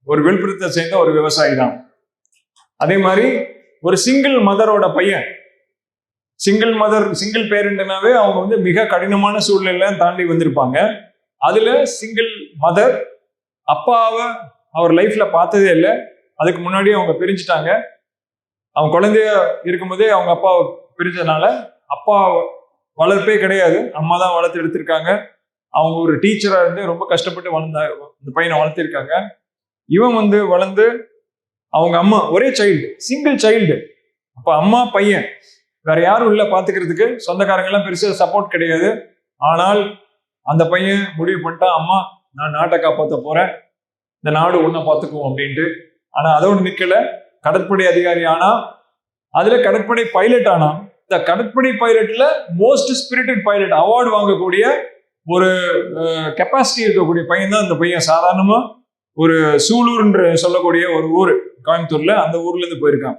ஒரு விழுப்புரத்தை சேர்ந்த ஒரு விவசாயி தான். அதே மாதிரி ஒரு சிங்கிள் மதரோட பையன், சிங்கிள் பேரண்ட்னாவே அவங்க வந்து மிக கடினமான சூழ்நிலை தாண்டி வந்திருப்பாங்க. அதுல சிங்கிள் மதர், அப்பாவை அவர் லைஃப்ல பார்த்ததே இல்லை. அதுக்கு முன்னாடி அவங்க பிரிஞ்சுட்டாங்க. அவங்க குழந்தைய இருக்கும்போதே அவங்க அப்பாவை பிரிஞ்சதுனால அப்பா வளர்ப்பே கிடையாது, அம்மா தான் வளர்த்து எடுத்திருக்காங்க. அவங்க ஒரு டீச்சரா இருந்து ரொம்ப கஷ்டப்பட்டு இந்த பையனை வளர்த்திருக்காங்க. இவன் வந்து வளர்ந்து அவங்க அம்மா ஒரே சைல்டு, சிங்கிள் சைல்டு. அப்ப அம்மா பையன் வேற யாரும் இல்லை பாத்துக்கிறதுக்கு, சொந்தக்காரங்க எல்லாம் பெருசா சப்போர்ட் கிடையாது. ஆனால் அந்த பையன் முடிவு பண்ணிட்டான், அம்மா நான் நாட்டை காப்பாற்ற போறேன், இந்த நாடு ஒன்ன பார்த்துக்குவோம் அப்படின்ட்டு. ஆனா அதோடு நிக்கல, கடற்படை அதிகாரி ஆனா, அதுல கடற்படை பைலட் ஆனா. இந்த கடற்படை பைலட்ல மோஸ்ட் ஸ்பிரிட்டட் பைலட் அவார்டு வாங்கக்கூடிய ஒரு கெப்பாசிட்டி இருக்கக்கூடிய பையன் தான் இந்த பையன். சாதாரணமா ஒரு சூலூர்ன்ற சொல்லக்கூடிய ஒரு ஊர் கோயம்புத்தூர்ல, அந்த ஊர்ல இருந்து போயிருக்கான்.